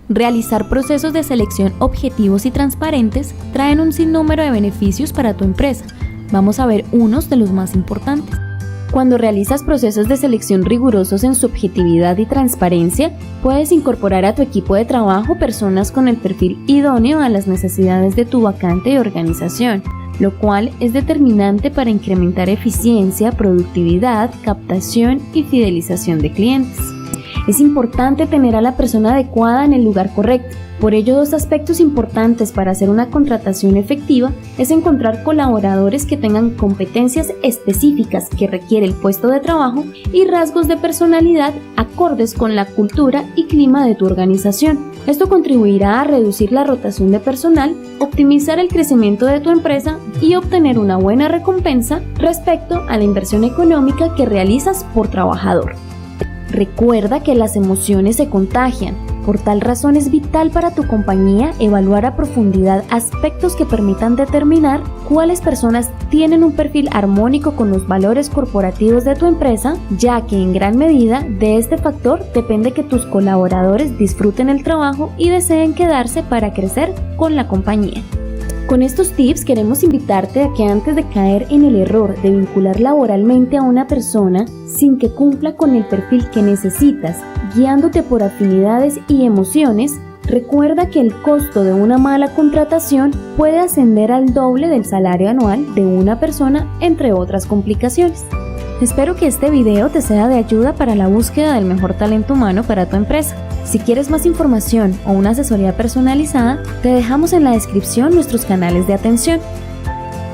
Realizar procesos de selección objetivos y transparentes traen un sinnúmero de beneficios para tu empresa. Vamos a ver unos de los más importantes. Cuando realizas procesos de selección rigurosos en su objetividad y transparencia, puedes incorporar a tu equipo de trabajo personas con el perfil idóneo a las necesidades de tu vacante y organización, lo cual es determinante para incrementar eficiencia, productividad, captación y fidelización de clientes. Es importante tener a la persona adecuada en el lugar correcto. Por ello, dos aspectos importantes para hacer una contratación efectiva es encontrar colaboradores que tengan competencias específicas que requiere el puesto de trabajo y rasgos de personalidad acordes con la cultura y clima de tu organización. Esto contribuirá a reducir la rotación de personal, optimizar el crecimiento de tu empresa y obtener una buena recompensa respecto a la inversión económica que realizas por trabajador. Recuerda que las emociones se contagian. Por tal razón es vital para tu compañía evaluar a profundidad aspectos que permitan determinar cuáles personas tienen un perfil armónico con los valores corporativos de tu empresa, ya que en gran medida de este factor depende que tus colaboradores disfruten el trabajo y deseen quedarse para crecer con la compañía. Con estos tips queremos invitarte a que antes de caer en el error de vincular laboralmente a una persona sin que cumpla con el perfil que necesitas, guiándote por afinidades y emociones, recuerda que el costo de una mala contratación puede ascender al doble del salario anual de una persona, entre otras complicaciones. Espero que este video te sea de ayuda para la búsqueda del mejor talento humano para tu empresa. Si quieres más información o una asesoría personalizada, te dejamos en la descripción nuestros canales de atención.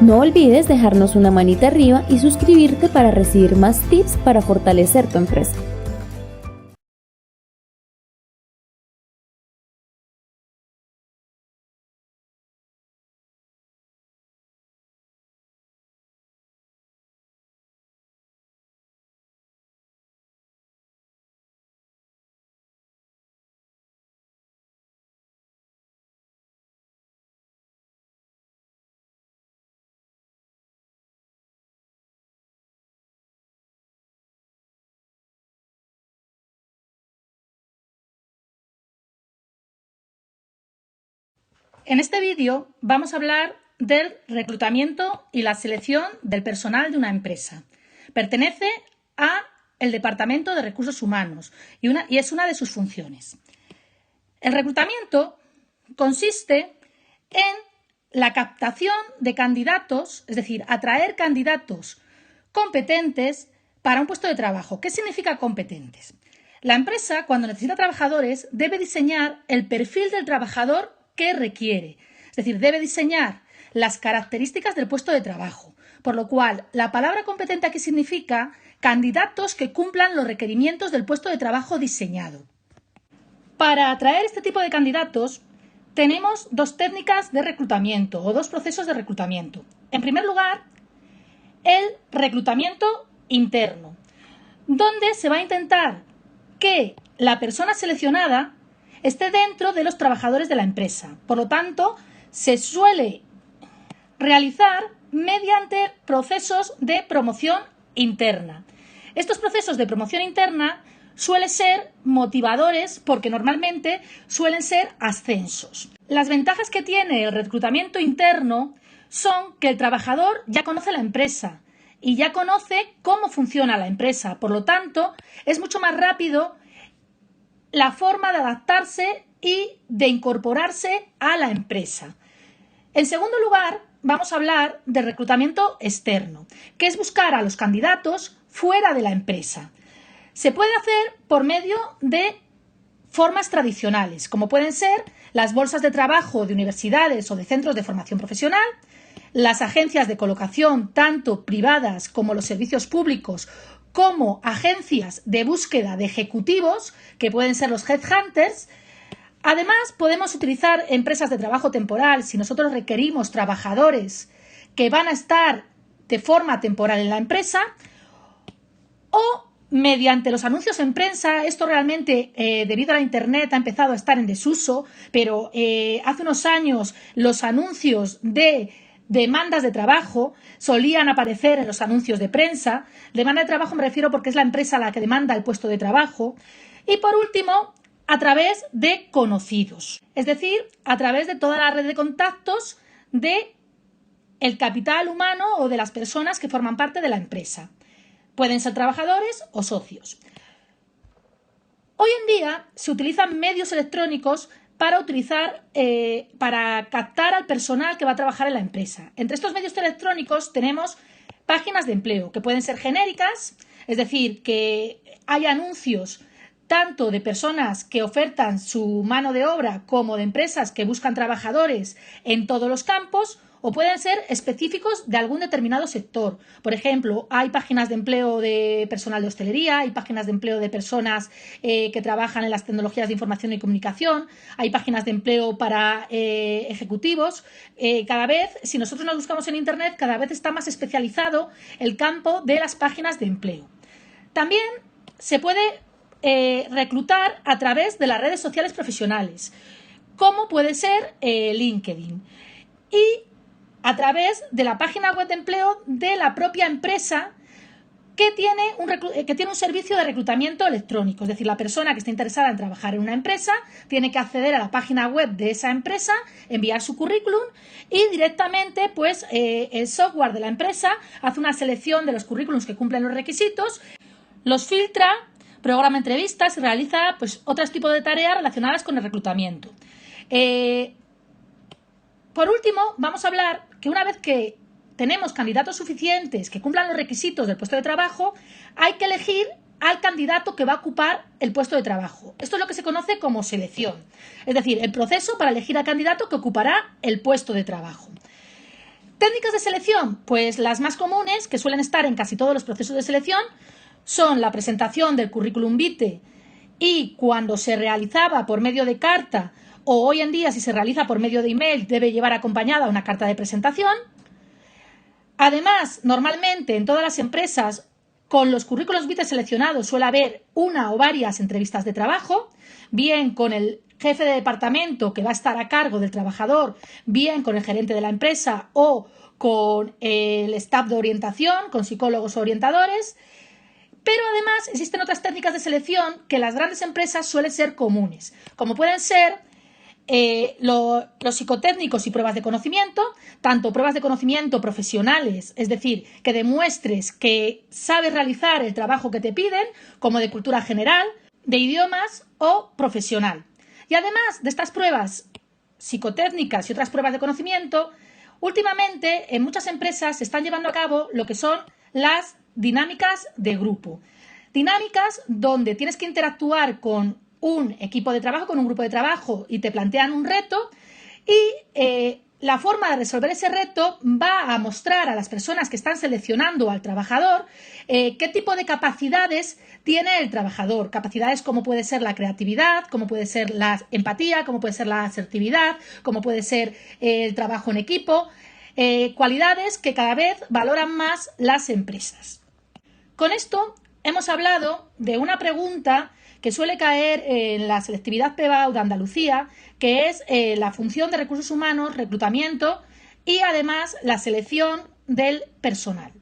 No olvides dejarnos una manita arriba y suscribirte para recibir más tips para fortalecer tu empresa. En este vídeo vamos a hablar del reclutamiento y la selección del personal de una empresa. Pertenece al Departamento de Recursos Humanos y es una de sus funciones. El reclutamiento consiste en la captación de candidatos, es decir, atraer candidatos competentes para un puesto de trabajo. ¿Qué significa competentes? La empresa, cuando necesita trabajadores, debe diseñar el perfil del trabajador que requiere. Es decir, debe diseñar las características del puesto de trabajo. Por lo cual, la palabra competente aquí significa candidatos que cumplan los requerimientos del puesto de trabajo diseñado. Para atraer este tipo de candidatos, tenemos dos técnicas de reclutamiento o dos procesos de reclutamiento. En primer lugar, el reclutamiento interno, donde se va a intentar que la persona seleccionada esté dentro de los trabajadores de la empresa. Por lo tanto, se suele realizar mediante procesos de promoción interna. Estos procesos de promoción interna suelen ser motivadores porque normalmente suelen ser ascensos. Las ventajas que tiene el reclutamiento interno son que el trabajador ya conoce la empresa y ya conoce cómo funciona la empresa. Por lo tanto, es mucho más rápido la forma de adaptarse y de incorporarse a la empresa. En segundo lugar, vamos a hablar de reclutamiento externo, que es buscar a los candidatos fuera de la empresa. Se puede hacer por medio de formas tradicionales, como pueden ser las bolsas de trabajo de universidades o de centros de formación profesional, las agencias de colocación, tanto privadas como los servicios públicos, como agencias de búsqueda de ejecutivos, que pueden ser los headhunters. Además, podemos utilizar empresas de trabajo temporal si nosotros requerimos trabajadores que van a estar de forma temporal en la empresa, o mediante los anuncios en prensa. Esto realmente, debido a la Internet, ha empezado a estar en desuso, pero hace unos años los anuncios de demandas de trabajo solían aparecer en los anuncios de prensa. Demanda de trabajo me refiero porque es la empresa la que demanda el puesto de trabajo. Y por último, a través de conocidos, es decir, a través de toda la red de contactos de el capital humano o de las personas que forman parte de la empresa. Pueden ser trabajadores o socios. Hoy en día se utilizan medios electrónicos para captar al personal que va a trabajar en la empresa. Entre estos medios electrónicos tenemos páginas de empleo, que pueden ser genéricas, es decir, que hay anuncios tanto de personas que ofertan su mano de obra como de empresas que buscan trabajadores en todos los campos, o pueden ser específicos de algún determinado sector. Por ejemplo, hay páginas de empleo de personal de hostelería, hay páginas de empleo de personas que trabajan en las tecnologías de información y comunicación, hay páginas de empleo para ejecutivos. Cada vez, si nosotros nos buscamos en Internet, cada vez está más especializado el campo de las páginas de empleo. También se puede reclutar a través de las redes sociales profesionales, como puede ser LinkedIn, y a través de la página web de empleo de la propia empresa que tiene un servicio de reclutamiento electrónico. Es decir, la persona que está interesada en trabajar en una empresa tiene que acceder a la página web de esa empresa, enviar su currículum y directamente pues, el software de la empresa hace una selección de los currículums que cumplen los requisitos, los filtra, programa entrevistas y realiza pues, otros tipos de tareas relacionadas con el reclutamiento. Por último, vamos a hablar que una vez que tenemos candidatos suficientes que cumplan los requisitos del puesto de trabajo, hay que elegir al candidato que va a ocupar el puesto de trabajo. Esto es lo que se conoce como selección, es decir, el proceso para elegir al candidato que ocupará el puesto de trabajo. ¿Técnicas de selección? Pues las más comunes, que suelen estar en casi todos los procesos de selección, son la presentación del currículum vitae y cuando se realizaba por medio de carta o hoy en día si se realiza por medio de email debe llevar acompañada una carta de presentación. Además, normalmente en todas las empresas con los currículos vitae seleccionados suele haber una o varias entrevistas de trabajo, bien con el jefe de departamento que va a estar a cargo del trabajador, bien con el gerente de la empresa o con el staff de orientación, con psicólogos o orientadores. Pero además existen otras técnicas de selección que en las grandes empresas suelen ser comunes, como pueden ser los psicotécnicos y pruebas de conocimiento, tanto pruebas de conocimiento profesionales, es decir, que demuestres que sabes realizar el trabajo que te piden, como de cultura general, de idiomas o profesional. Y además de estas pruebas psicotécnicas y otras pruebas de conocimiento, últimamente en muchas empresas se están llevando a cabo lo que son las dinámicas de grupo. Dinámicas donde tienes que interactuar con un equipo de trabajo, con un grupo de trabajo y te plantean un reto y la forma de resolver ese reto va a mostrar a las personas que están seleccionando al trabajador qué tipo de capacidades tiene el trabajador. Capacidades como puede ser la creatividad, como puede ser la empatía, como puede ser la asertividad, como puede ser el trabajo en equipo, cualidades que cada vez valoran más las empresas. Con esto hemos hablado de una pregunta que suele caer en la selectividad PBAU de Andalucía, que es la función de recursos humanos, reclutamiento y además la selección del personal.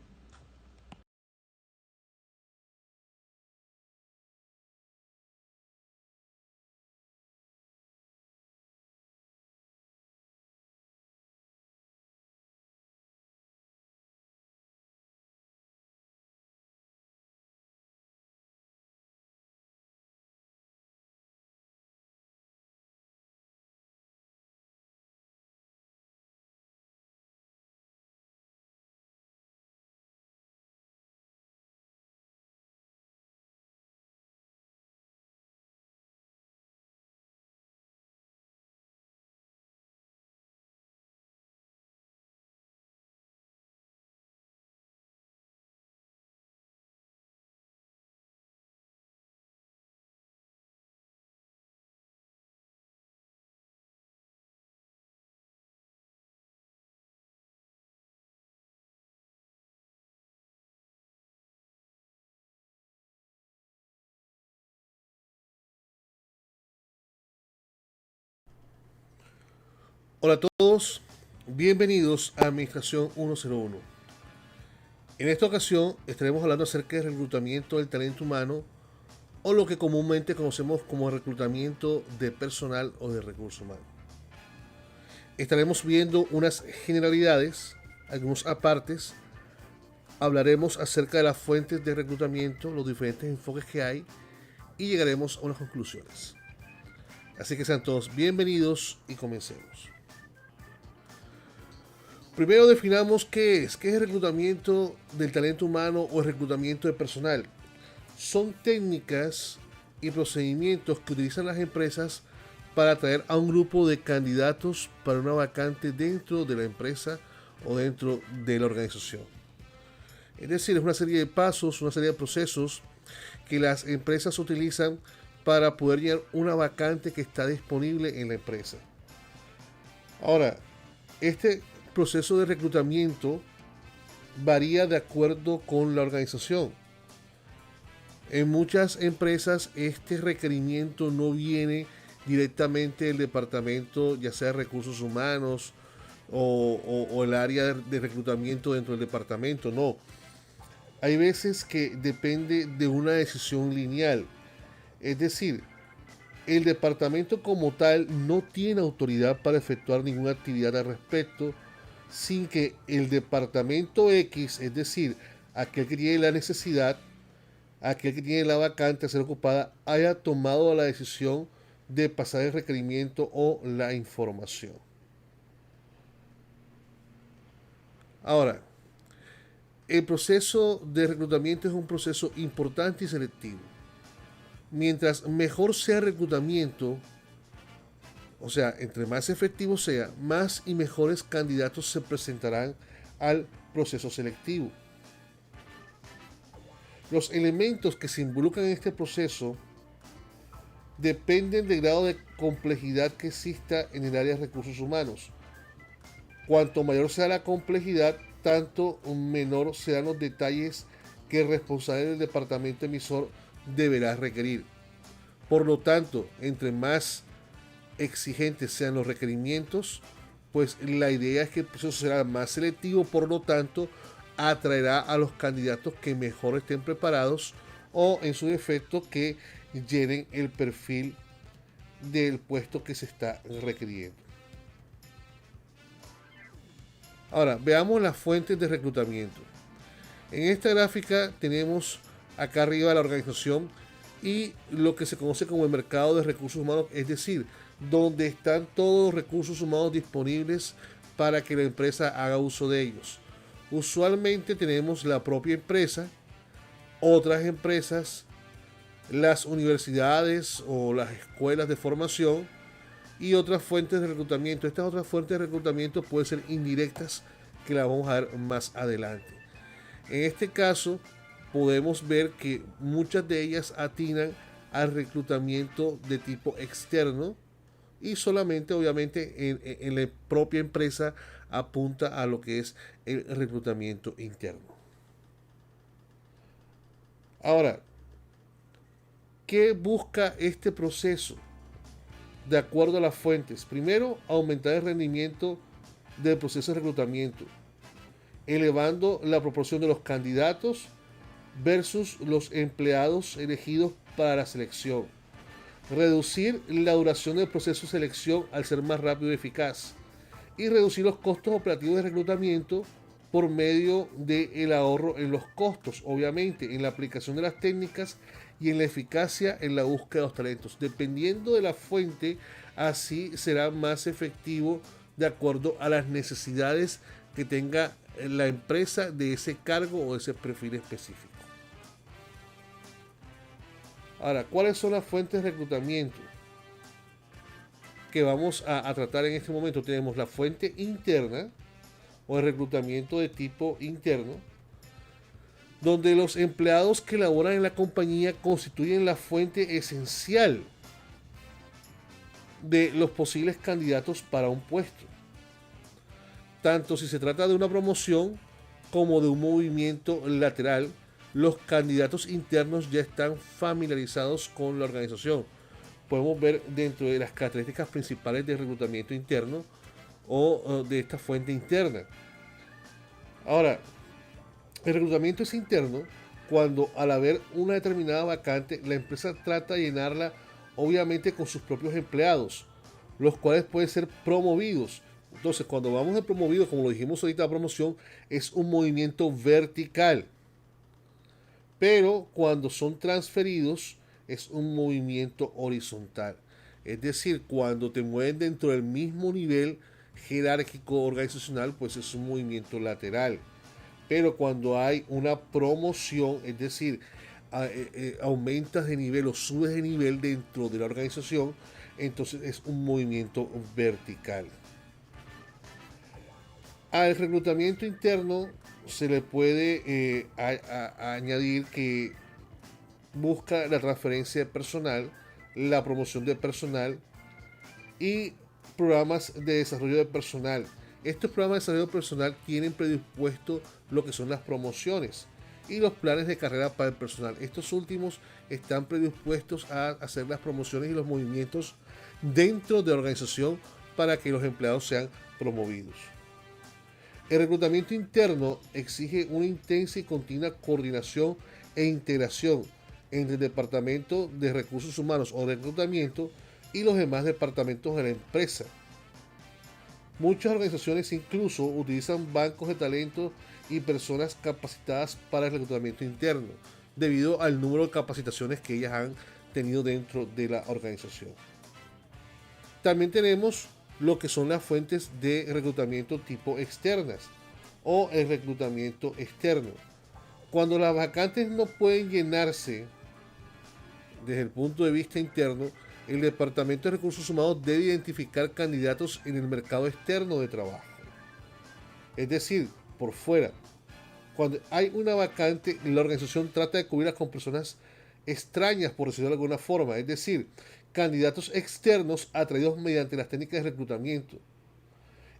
Hola a todos, bienvenidos a Administración 101. En esta ocasión estaremos hablando acerca del reclutamiento del talento humano o lo que comúnmente conocemos como reclutamiento de personal o de recursos humanos. Estaremos viendo unas generalidades, algunos apartes, hablaremos acerca de las fuentes de reclutamiento, los diferentes enfoques que hay y llegaremos a unas conclusiones. Así que sean todos bienvenidos y comencemos. Primero definamos qué es el reclutamiento del talento humano o el reclutamiento de personal. Son técnicas y procedimientos que utilizan las empresas para atraer a un grupo de candidatos para una vacante dentro de la empresa o dentro de la organización. Es decir, es una serie de pasos, una serie de procesos que las empresas utilizan para poder llenar una vacante que está disponible en la empresa. Ahora, este proceso de reclutamiento varía de acuerdo con la organización. En muchas empresas este requerimiento no viene directamente del departamento, ya sea de recursos humanos o el área de reclutamiento dentro del departamento, no. Hay veces que depende de una decisión lineal, es decir, el departamento como tal no tiene autoridad para efectuar ninguna actividad al respecto sin que el departamento X, es decir, aquel que tiene la necesidad, aquel que tiene la vacante a ser ocupada, haya tomado la decisión de pasar el requerimiento o la información. Ahora, el proceso de reclutamiento es un proceso importante y selectivo. Mientras mejor sea el reclutamiento, o sea, entre más efectivo sea, más y mejores candidatos se presentarán al proceso selectivo. Los elementos que se involucran en este proceso dependen del grado de complejidad que exista en el área de recursos humanos. Cuanto mayor sea la complejidad, tanto menor serán los detalles que el responsable del departamento emisor deberá requerir. Por lo tanto, entre más exigentes sean los requerimientos, pues la idea es que el proceso será más selectivo, por lo tanto, atraerá a los candidatos que mejor estén preparados o, en su defecto, que llenen el perfil del puesto que se está requiriendo. Ahora, veamos las fuentes de reclutamiento. En esta gráfica tenemos acá arriba la organización y lo que se conoce como el mercado de recursos humanos, es decir, donde están todos los recursos humanos disponibles para que la empresa haga uso de ellos. Usualmente tenemos la propia empresa, otras empresas, las universidades o las escuelas de formación y otras fuentes de reclutamiento. Estas otras fuentes de reclutamiento pueden ser indirectas, que las vamos a ver más adelante. En este caso podemos ver que muchas de ellas atinan al reclutamiento de tipo externo y solamente obviamente en la propia empresa apunta a lo que es el reclutamiento interno. Ahora, ¿qué busca este proceso? De acuerdo a las fuentes, primero, aumentar el rendimiento del proceso de reclutamiento, elevando la proporción de los candidatos versus los empleados elegidos para la selección, reducir la duración del proceso de selección al ser más rápido y eficaz, y reducir los costos operativos de reclutamiento por medio del ahorro en los costos, obviamente, en la aplicación de las técnicas y en la eficacia en la búsqueda de los talentos. Dependiendo de la fuente, así será más efectivo de acuerdo a las necesidades que tenga la empresa de ese cargo o de ese perfil específico. Ahora, ¿cuáles son las fuentes de reclutamiento que vamos a tratar en este momento? Tenemos la fuente interna o el reclutamiento de tipo interno, donde los empleados que laboran en la compañía constituyen la fuente esencial de los posibles candidatos para un puesto, tanto si se trata de una promoción como de un movimiento lateral. Los candidatos internos ya están familiarizados con la organización. Podemos ver dentro de las características principales del reclutamiento interno o de esta fuente interna. Ahora, el reclutamiento es interno cuando al haber una determinada vacante, la empresa trata de llenarla obviamente con sus propios empleados, los cuales pueden ser promovidos. Entonces, cuando vamos de promovido, como lo dijimos ahorita, la promoción es un movimiento vertical. Pero cuando son transferidos, es un movimiento horizontal. Es decir, cuando te mueven dentro del mismo nivel jerárquico organizacional, pues es un movimiento lateral. Pero cuando hay una promoción, es decir, aumentas de nivel o subes de nivel dentro de la organización, entonces es un movimiento vertical. Al reclutamiento interno se le puede añadir que busca la transferencia de personal, la promoción de personal y programas de desarrollo de personal. Estos programas de desarrollo personal tienen predispuesto lo que son las promociones y los planes de carrera para el personal. Estos últimos están predispuestos a hacer las promociones y los movimientos dentro de la organización para que los empleados sean promovidos. El reclutamiento interno exige una intensa y continua coordinación e integración entre el Departamento de Recursos Humanos o Reclutamiento y los demás departamentos de la empresa. Muchas organizaciones incluso utilizan bancos de talento y personas capacitadas para el reclutamiento interno, debido al número de capacitaciones que ellas han tenido dentro de la organización. También tenemos lo que son las fuentes de reclutamiento tipo externas o el reclutamiento externo. Cuando las vacantes no pueden llenarse desde el punto de vista interno, el Departamento de Recursos Humanos debe identificar candidatos en el mercado externo de trabajo. Es decir, por fuera. Cuando hay una vacante, la organización trata de cubrirla con personas extrañas, por decirlo de alguna forma. Es decir, candidatos externos atraídos mediante las técnicas de reclutamiento.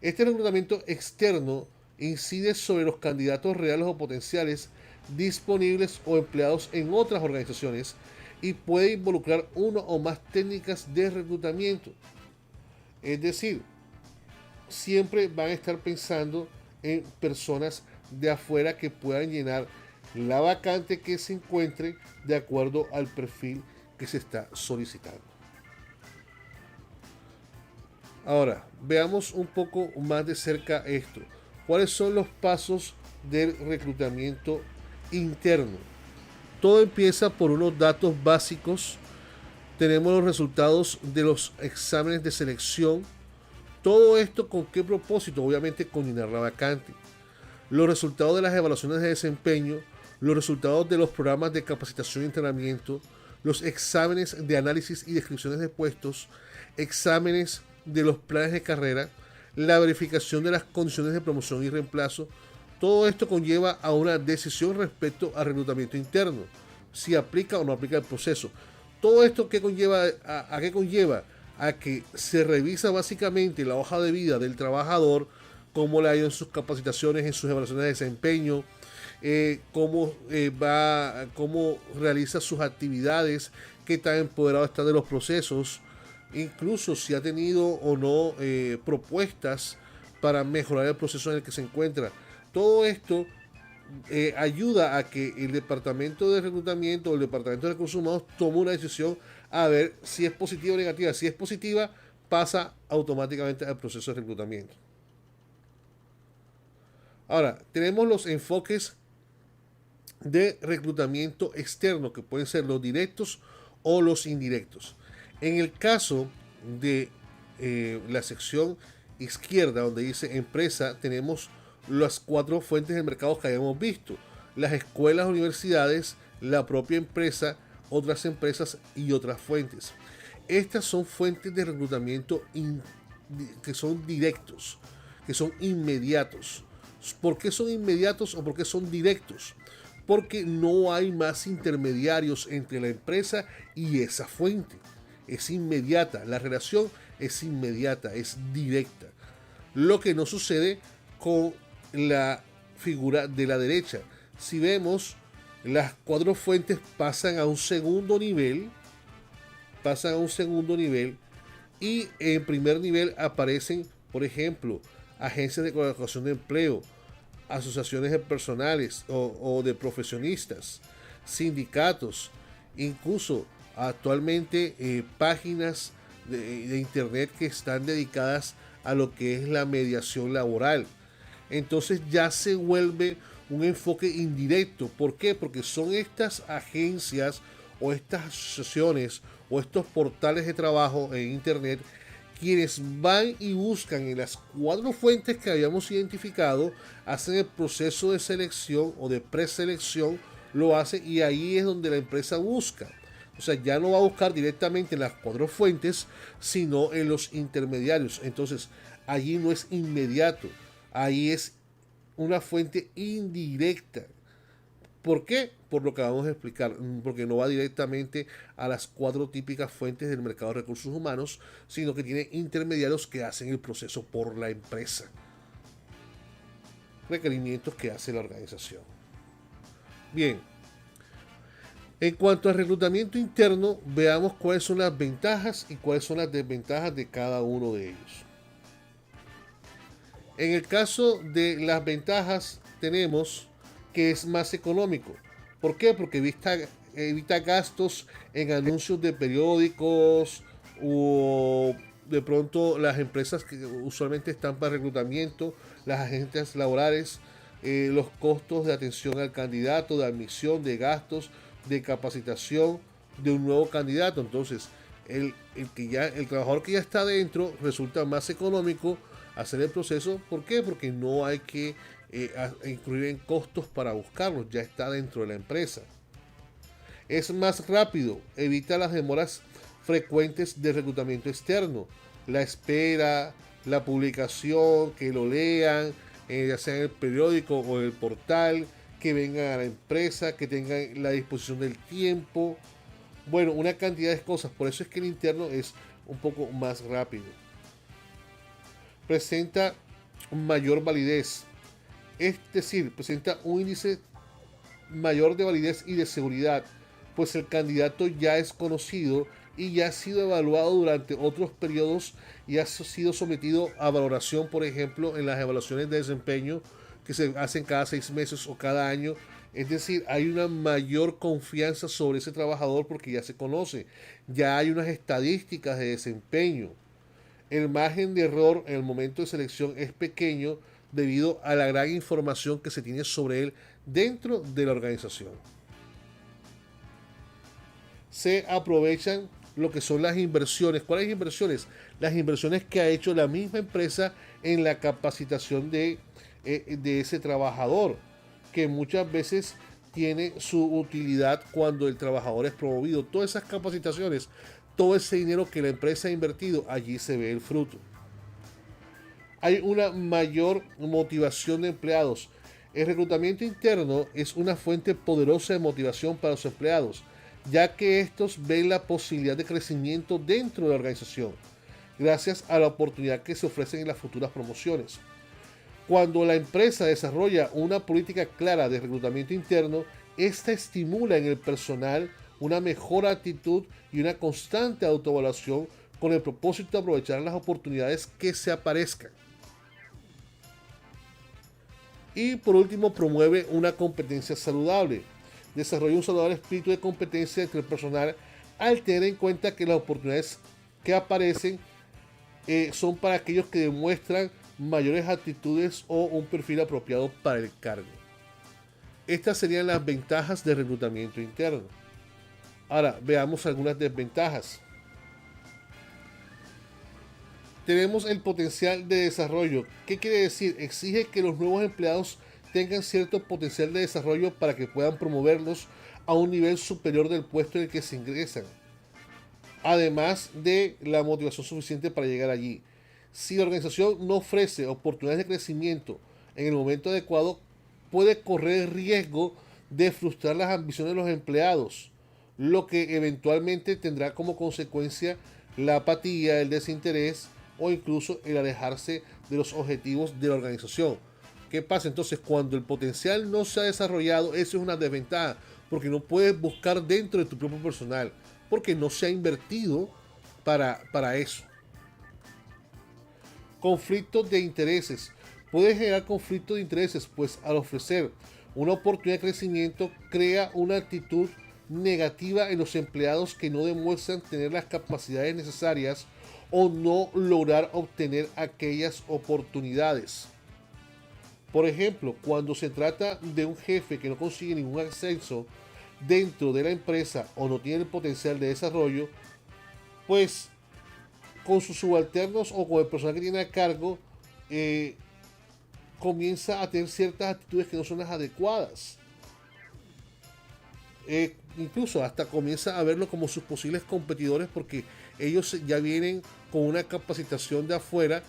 Este reclutamiento externo incide sobre los candidatos reales o potenciales disponibles o empleados en otras organizaciones y puede involucrar una o más técnicas de reclutamiento. Es decir, siempre van a estar pensando en personas de afuera que puedan llenar la vacante que se encuentre de acuerdo al perfil que se está solicitando. Ahora, veamos un poco más de cerca esto. ¿Cuáles son los pasos del reclutamiento interno? Todo empieza por unos datos básicos. Tenemos los resultados de los exámenes de selección. Todo esto con qué propósito? Obviamente con llenar la vacante. Los resultados de las evaluaciones de desempeño, los resultados de los programas de capacitación y entrenamiento, los exámenes de análisis y descripciones de puestos, exámenes de los planes de carrera, la verificación de las condiciones de promoción y reemplazo. Todo esto conlleva a una decisión respecto al reclutamiento interno, si aplica o no aplica el proceso. Todo esto ¿qué conlleva? ¿A qué conlleva? A que se revisa básicamente la hoja de vida del trabajador, cómo le ha ido en sus capacitaciones, en sus evaluaciones de desempeño, cómo realiza sus actividades, qué tan empoderado está de los procesos, incluso si ha tenido o no propuestas para mejorar el proceso en el que se encuentra. Todo esto ayuda a que el departamento de reclutamiento o el departamento de recursos humanos tome una decisión a ver si es positiva o negativa. Si es positiva, pasa automáticamente al proceso de reclutamiento. Ahora, tenemos los enfoques de reclutamiento externo, que pueden ser los directos o los indirectos. En el caso de la sección izquierda, donde dice empresa, tenemos las 4 fuentes de mercado que habíamos visto: las escuelas, universidades, la propia empresa, otras empresas y otras fuentes. Estas son fuentes de reclutamiento que son directos, que son inmediatos. ¿Por qué son inmediatos o por qué son directos? Porque no hay más intermediarios entre la empresa y esa fuente. Es inmediata, la relación es inmediata, es directa. Lo que no sucede con la figura de la derecha. Si vemos, las 4 fuentes pasan a un segundo nivel, y en primer nivel aparecen, por ejemplo, agencias de colocación de empleo, asociaciones de personales o de profesionistas, sindicatos, incluso actualmente páginas de internet que están dedicadas a lo que es la mediación laboral. Entonces ya se vuelve un enfoque indirecto. ¿Por qué? Porque son estas agencias o estas asociaciones o estos portales de trabajo en internet quienes van y buscan en las 4 fuentes que habíamos identificado, hacen el proceso de selección o de preselección, lo hacen y ahí es donde la empresa busca. O sea, ya no va a buscar directamente en las 4 fuentes, sino en los intermediarios. Entonces, allí no es inmediato, ahí es una fuente indirecta. ¿Por qué? Por lo que vamos a explicar, porque no va directamente a las 4 típicas fuentes del mercado de recursos humanos, sino que tiene intermediarios que hacen el proceso por la empresa. Requerimientos que hace la organización. Bien, en cuanto al reclutamiento interno, veamos cuáles son las ventajas y cuáles son las desventajas de cada uno de ellos. En el caso de las ventajas tenemos que es más económico. ¿Por qué? Porque evita gastos en anuncios de periódicos o de pronto las empresas que usualmente están para reclutamiento, las agencias laborales, los costos de atención al candidato, de admisión, de gastos, de capacitación de un nuevo candidato. Entonces, el trabajador que ya está dentro resulta más económico hacer el proceso. ¿Por qué? Porque no hay que incluir en costos para buscarlos, ya está dentro de la empresa. Es más rápido, evita las demoras frecuentes de reclutamiento externo, la espera, la publicación, que lo lean, ya sea en el periódico o en el portal, que vengan a la empresa, que tengan la disposición del tiempo. Bueno, una cantidad de cosas. Por eso es que el interno es un poco más rápido. Presenta mayor validez. Es decir, presenta un índice mayor de validez y de seguridad, pues el candidato ya es conocido y ya ha sido evaluado durante otros periodos y ha sido sometido a valoración, por ejemplo, en las evaluaciones de desempeño que se hacen cada 6 meses o cada año. Es decir, hay una mayor confianza sobre ese trabajador porque ya se conoce, ya hay unas estadísticas de desempeño. El margen de error en el momento de selección es pequeño debido a la gran información que se tiene sobre él dentro de la organización. Se aprovechan lo que son las inversiones. ¿Cuáles inversiones? Las inversiones que ha hecho la misma empresa en la capacitación de ese trabajador, que muchas veces tiene su utilidad cuando el trabajador es promovido. Todas esas capacitaciones, todo ese dinero que la empresa ha invertido, allí se ve el fruto. Hay una mayor motivación de empleados. El reclutamiento interno es una fuente poderosa de motivación para los empleados, ya que estos ven la posibilidad de crecimiento dentro de la organización, gracias a la oportunidad que se ofrecen en las futuras promociones. Cuando la empresa desarrolla una política clara de reclutamiento interno, esta estimula en el personal una mejor actitud y una constante autoevaluación con el propósito de aprovechar las oportunidades que se aparezcan. Y por último, promueve una competencia saludable. Desarrolla un saludable espíritu de competencia entre el personal al tener en cuenta que las oportunidades que aparecen son para aquellos que demuestran mayores actitudes o un perfil apropiado para el cargo. Estas serían las ventajas del reclutamiento interno. Ahora, veamos algunas desventajas. Tenemos el potencial de desarrollo. ¿Qué quiere decir? Exige que los nuevos empleados tengan cierto potencial de desarrollo para que puedan promoverlos a un nivel superior del puesto en el que se ingresan, además de la motivación suficiente para llegar allí. Si la organización no ofrece oportunidades de crecimiento en el momento adecuado, puede correr el riesgo de frustrar las ambiciones de los empleados, lo que eventualmente tendrá como consecuencia la apatía, el desinterés o incluso el alejarse de los objetivos de la organización. ¿Qué pasa entonces? Cuando el potencial no se ha desarrollado, eso es una desventaja, porque no puedes buscar dentro de tu propio personal, porque no se ha invertido para eso. Conflictos de intereses. Puede generar conflictos de intereses, pues al ofrecer Una oportunidad de crecimiento crea una actitud negativa en los empleados que no demuestran tener las capacidades necesarias o no lograr obtener aquellas oportunidades. Por ejemplo, cuando se trata de un jefe que no consigue ningún ascenso dentro de la empresa o no tiene el potencial de desarrollo, pues con sus subalternos o con el personal que tiene a cargo, comienza a tener ciertas actitudes que no son las adecuadas. Incluso hasta comienza a verlo como sus posibles competidores porque ellos ya vienen con una capacitación de afuera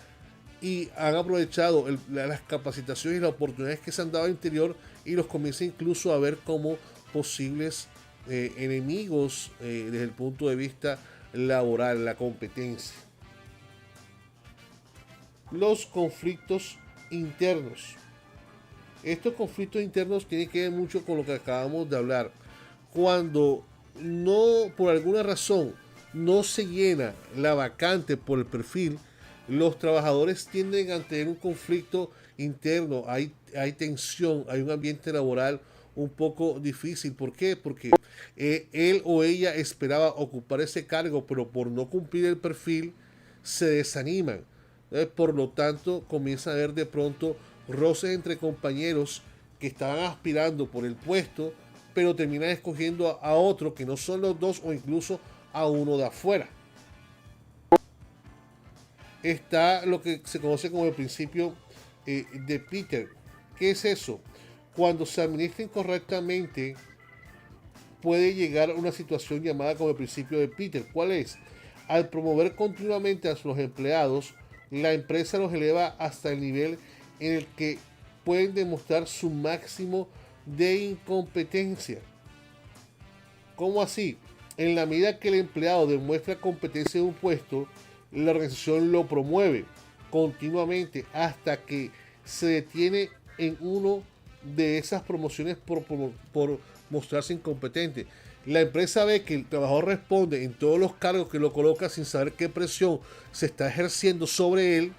y han aprovechado las capacitaciones y las oportunidades que se han dado al interior y los comienza incluso a ver como posibles enemigos desde el punto de vista laboral, la competencia. Los conflictos internos. Estos conflictos internos tienen que ver mucho con lo que acabamos de hablar. Cuando no, por alguna razón, no se llena la vacante por el perfil, los trabajadores tienden a tener un conflicto interno, hay tensión, hay un ambiente laboral un poco difícil. ¿Por qué? Porque él o ella esperaba ocupar ese cargo, pero por no cumplir el perfil se desaniman. Por lo tanto, comienza a haber de pronto roces entre compañeros que estaban aspirando por el puesto, pero terminan escogiendo a otro que no son los dos o incluso a uno de afuera. Está lo que se conoce como el principio de Peter. ¿Qué es eso? Cuando se administra incorrectamente, puede llegar a una situación llamada como el principio de Peter. ¿Cuál es? Al promover continuamente a los empleados, la empresa los eleva hasta el nivel en el que pueden demostrar su máximo de incompetencia. ¿Cómo así? En la medida que el empleado demuestra competencia en un puesto, la organización lo promueve continuamente hasta que se detiene en uno de esas promociones por mostrarse incompetente. La empresa ve que el trabajador responde en todos los cargos que lo coloca sin saber qué presión se está ejerciendo sobre él,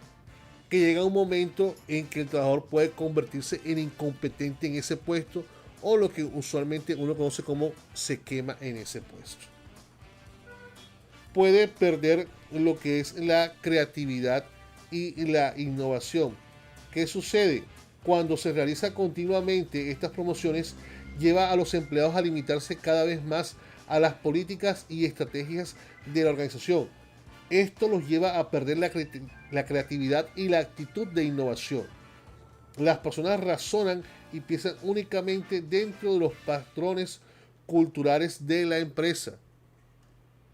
que llega un momento en que el trabajador puede convertirse en incompetente en ese puesto o lo que usualmente uno conoce como se quema en ese puesto. Puede perder lo que es la creatividad y la innovación. ¿Qué sucede? Cuando se realiza continuamente estas promociones, lleva a los empleados a limitarse cada vez más a las políticas y estrategias de la organización. Esto los lleva a perder la creatividad y la actitud de innovación. Las personas razonan y piensan únicamente dentro de los patrones culturales de la empresa.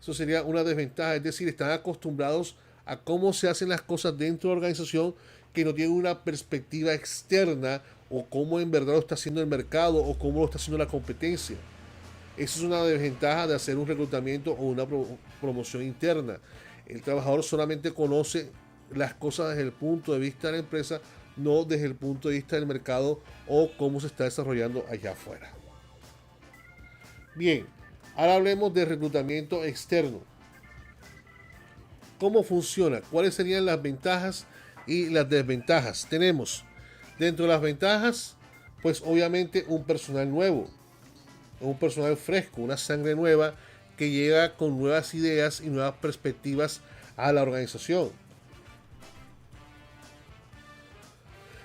Eso sería una desventaja, es decir, están acostumbrados a cómo se hacen las cosas dentro de la organización, que no tienen una perspectiva externa o cómo en verdad lo está haciendo el mercado o cómo lo está haciendo la competencia. Esa es una desventaja de hacer un reclutamiento o una promoción interna. El trabajador solamente conoce las cosas desde el punto de vista de la empresa, no desde el punto de vista del mercado o cómo se está desarrollando allá afuera. Bien, ahora hablemos de reclutamiento externo. ¿Cómo funciona? ¿Cuáles serían las ventajas y las desventajas? Tenemos dentro de las ventajas, pues obviamente un personal nuevo, un personal fresco, una sangre nueva que llega con nuevas ideas y nuevas perspectivas a la organización.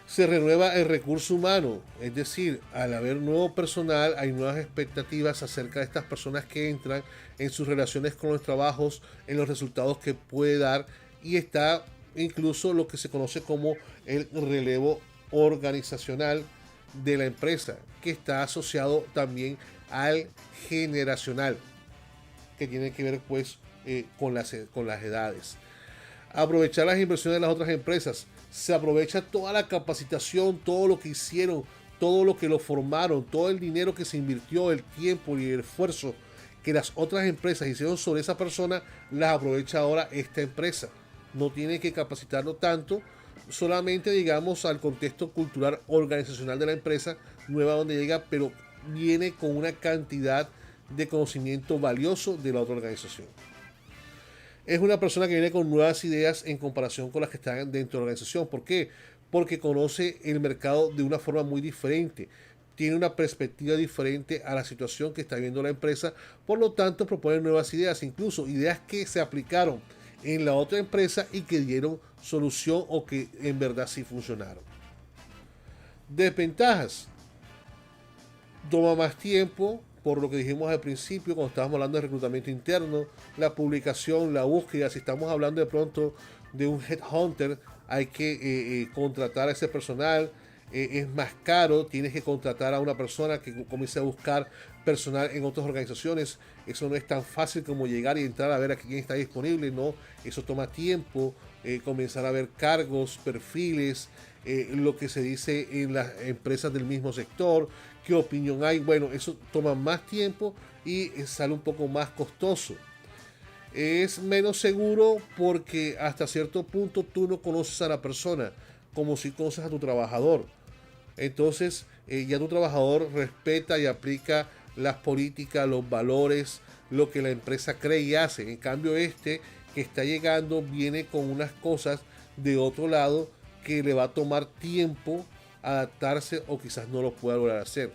Se renueva el recurso humano, es decir, al haber nuevo personal hay nuevas expectativas acerca de estas personas que entran en sus relaciones con los trabajos, en los resultados que puede dar, y está incluso lo que se conoce como el relevo organizacional de la empresa, que está asociado también al generacional, que tiene que ver pues con las edades. Aprovechar las inversiones de las otras empresas. Se aprovecha toda la capacitación, todo lo que hicieron, todo lo que lo formaron, todo el dinero que se invirtió, el tiempo y el esfuerzo que las otras empresas hicieron sobre esa persona, las aprovecha ahora esta empresa. No tiene que capacitarlo tanto, solamente digamos al contexto cultural organizacional de la empresa nueva donde llega, pero viene con una cantidad de conocimiento valioso de la otra organización. Es una persona que viene con nuevas ideas en comparación con las que están dentro de la organización. ¿Por qué? Porque conoce el mercado de una forma muy diferente. tiene una perspectiva diferente a la situación que está viendo la empresa, por lo tanto proponen nuevas ideas, incluso ideas que se aplicaron en la otra empresa y que dieron solución o que en verdad sí funcionaron. Desventajas: toma más tiempo, por lo que dijimos al principio cuando estábamos hablando de reclutamiento interno, la publicación, la búsqueda. Si estamos hablando de pronto de un headhunter, hay que contratar a ese personal, es más caro, tienes que contratar a una persona que comience a buscar personal en otras organizaciones. Eso no es tan fácil como llegar y entrar a ver a quién está disponible, no, eso toma tiempo, comenzar a ver cargos, perfiles, lo que se dice en las empresas del mismo sector, qué opinión hay. Bueno, eso toma más tiempo y sale un poco más costoso. Es menos seguro porque hasta cierto punto tú no conoces a la persona como si conoces a tu trabajador. Entonces ya tu trabajador respeta y aplica las políticas, los valores, lo que la empresa cree y hace. En cambio que está llegando viene con unas cosas de otro lado que le va a tomar tiempo adaptarse o quizás no lo pueda lograr hacer.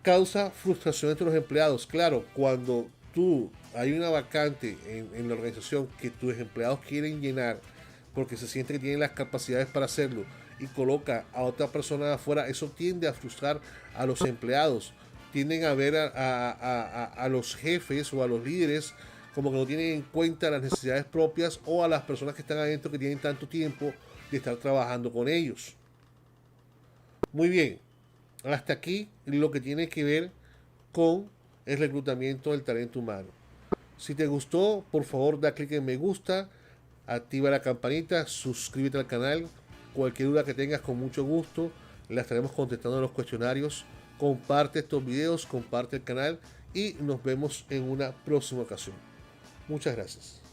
Causa frustración entre los empleados. Claro, cuando hay una vacante en la organización que tus empleados quieren llenar porque se siente que tienen las capacidades para hacerlo y coloca a otra persona de afuera, eso tiende a frustrar a los empleados. Tienden a ver a los jefes o a los líderes como que no tienen en cuenta las necesidades propias, o a las personas que están adentro que tienen tanto tiempo de estar trabajando con ellos. Muy bien, hasta aquí lo que tiene que ver con el reclutamiento del talento humano. Si te gustó, por favor da clic en me gusta, activa la campanita, suscríbete al canal. Cualquier duda que tengas, con mucho gusto la estaremos contestando en los cuestionarios. Comparte estos videos, comparte el canal y nos vemos en una próxima ocasión. Muchas gracias.